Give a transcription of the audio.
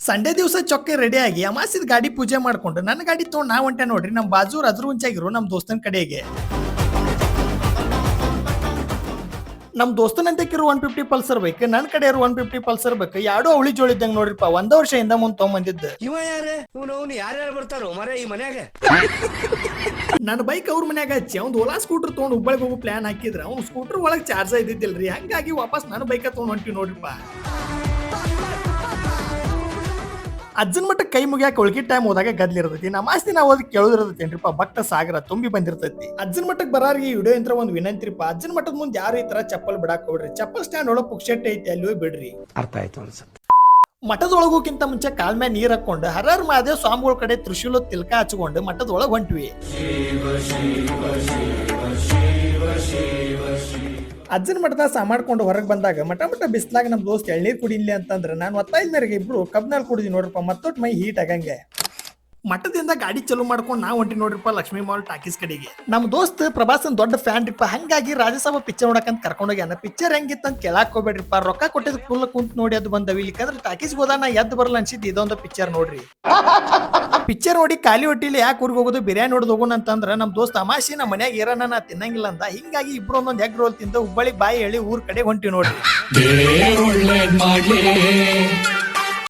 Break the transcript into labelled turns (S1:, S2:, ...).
S1: Sunday ದಿವಸ ಚೊಕ್ಕೆ ready ಆಗಿ ಅಮಾಸಿದ ಗಾಡಿ ಪೂಜೆ ಮಾಡ್ಕೊಂಡು ನನ್ನ ಗಾಡಿ ತೊಗೊಂಡು ನಾ ಹೊಂಟೆ ನೋಡ್ರಿ ನಮ್ಮ ಬಾಜು ಅದ್ರ ಮುಂಚಾಗಿರೋ ನಮ್ಮ ದೋಸ್ತನ ಕಡೆಗೆ ನಮ್ಮ ದೋಸ್ತನಂತಕ್ಕಿರೋ 150 ಪಲ್ಸರ್ ಬೇಕು, ನನ್ನ ಕಡೆ ಇರೋ 150 ಪಲ್ಸರ್ ಬೇಕು. ಯಾಡೋ ಅವಳಿ ಜೋಳಿದ್ದಂಗೆ ನೋಡ್ರಿಪ್ಪ. ಒಂದ ವರ್ಷದಿಂದ ಮುಂದೆ ತೊಗೊಂಬಂದಿದ್ದು.
S2: ಇವ ಯಾರೇ ಇವನು ಯಾರ್ಯಾರು ಬರ್ತಾರೋ ಮರ ಈ ಮನ್ಯಾಗ.
S1: ನನ್ನ ಬೈಕ್ ಅವ್ರ ಮನ್ಯಾಗ ಹಚ್ಚಿ ಅವ್ನು ಓಲಾ ಸ್ಕೂಟರ್ ತೊಗೊಂಡು ಹುಬ್ಬಳ್ಳಿಗೆ ಹೋಗೋ ಪ್ಲಾನ್ ಹಾಕಿದ್ರ ಅವ್ನು ಸ್ಕೂಟರ್ ಒಳಗೆ ಚಾರ್ಜ್ ಇದ್ದಿದ್ದಿಲ್ರಿ. ಹಂಗಾಗಿ ವಾಪಸ್ ನನ್ನ ಬೈಕ ತೊಗೊಂಡು ಹೊಂಟಿವಿ ನೋಡ್ರಿಪ್ಪ. ಅಜ್ಜನ ಮಟ್ಟ ಕೈ ಮುಗಿಯಾಕ ಉಳ್ಕಿ ಟೈಮ್ ಹೋದಾಗ ಗದ್ಲಿರ್ತೈತಿ. ನಮಾಸ್ತಿ ನಾವು ಅದಕ್ಕೆ ಕೇಳೋದಿರ್ತೈತೇನ್ರಿಪ್ಪ. ಭಕ್ತ ಸಾಗರ ತುಂಬಿ ಬಂದಿರ್ತೈತಿ. ಅಜ್ಜನ ಮಟ್ಟಕ್ಕೆ ಬರಾರಿಗೆ ವಿಡಿಯೋ ಇಂತ್ರ ಒಂದು ವಿನಂತಿರಿಪ್ಪ. ಅಜ್ಜನ ಮಟ್ಟದ ಮುಂದೆ ಯಾರು ಈ ತರ ಚಪ್ಪಲ್ ಬಿಡಾಕ್ ಹೋಗ್ರಿ. ಚಪ್ಪಲ್ ಸ್ಟ್ಯಾಂಡ್ ಒಳಗೆ ಪುಕ್ಷೆಟ್ ಐತಿ, ಅಲ್ಲಿ ಹೋಗಿ ಬಿಡ್ರಿ.
S2: ಅರ್ಥ ಆಯ್ತು ಅನ್ಸುತ್ತೆ.
S1: ಮಠದೊಳಗೋಕ್ಕಿಂತ ಮುಂಚೆ ಕಾಲ್ ಮ್ಯಾಗ ನೀರ್ ಹಾಕೊಂಡು ಹರರ್ ಮಹಾದೇವ್ ಸ್ವಾಮಿಗಳ ಕಡೆ ತ್ರಿಶೂಲ ತಿಲ್ಕ ಹಚ್ಕೊಂಡು ಮಠದೊಳಗೆ ಹೊಂಟ್ವಿ. ಅಜ್ಜನ ಮಠದ ಸಾಮಾಡ್ಕೊಂಡು ಹೊರಗೆ ಬಂದಾಗ ಮಠ ಬಿಸ್ಲಾಗ ನಮ್ ದೋಸ್ತ್ ಎಳ್ನೀರ್ ಕುಡಿಲಿ ಅಂತಂದ್ರೆ ನಾನು ಒತ್ತಾಯ್ದ ಮೇರೆಗೆ ಇಬ್ರು ಕಬ್ನಲ್ಲಿ ಕುಡಿದ್ವಿ ನೋಡ್ರಪ್ಪ. ಮತ್ತೊಟ್ಟು ಮೈ ಹೀಟ್ ಆಗಂಗೆ ಮಠದಿಂದ ಗಾಡಿ ಚಲೋ ಮಾಡ್ಕೊಂಡು ನಾವು ಹೊಂಟಿ ನೋಡ್ರಿಪ್ಪ ಲಕ್ಷ್ಮೀ ಮಾಲ್ ಟಾಕೀಸ್ ಕಡೆಗೆ. ನಮ್ಮ ದೋಸ್ತ್ ಪ್ರಭಾಸನ್ ದೊಡ್ಡ ಫ್ಯಾನ್ ರೀಪ್ಪ. ಹಂಗಾಗಿ ರಾಜ್ಯಸಭಾ ಪಿಕ್ಚರ್ ನೋಡಕಂತ ಕರ್ಕೊಂಡೋಗ್ಯಾನ. ಪಿಕ್ಚರ್ ಹೆಂಗಿತ್ತಂತ ಕೇಳಾಕ್ ಹೋಗ್ಬೇಡ್ರಿಪ್ಪ. ರೊಕ್ಕ ಕೊಟ್ಟಿದ್ ಫುಲ್ ಕುಂತ್ ನೋಡಿ ಅದು ಬಂದವಿ. ಇಲ್ಲಿಕಂದ್ರೆ ಟಾಕೀಸ್ ಹೋದ ಎದ್ದು ಬರಲ್ಲ ಅನ್ಸಿದ್ದು ಇದೊಂದು ಪಿಕ್ಚರ್ ನೋಡ್ರಿ. ಪಿಕ್ಚರ್ ನೋಡಿ ಖಾಲಿ ಹೊಟ್ಟಿಲಿ ಯಾಕೆ ಊರಿಗೆ ಹೋಗೋದು ಬಿರಿಯಾನಿ ನೋಡೋದು ಹೋಗೋಣ ಅಂತಂದ್ರೆ ನಮ್ಮ ದೋಸ್ತ್ ಅಮಾಶಿ ನಮ್ಮ ಮನ್ಯಾಗ ಇರೋಣ ನಾ ತಿನ್ನಂಗಿಲ್ಲ ಅಂತ. ಹಿಂಗಾಗಿ ಇಬ್ರು ಒಂದೊಂದು ಎಗ್ ರೋಲ್ ತಿಂದ ಹುಬ್ಬಳ್ಳಿ ಬಾಯಿ ಹೇಳಿ ಊರ್ ಕಡೆ ಹೊಂಟಿವಿ ನೋಡ್ರಿ.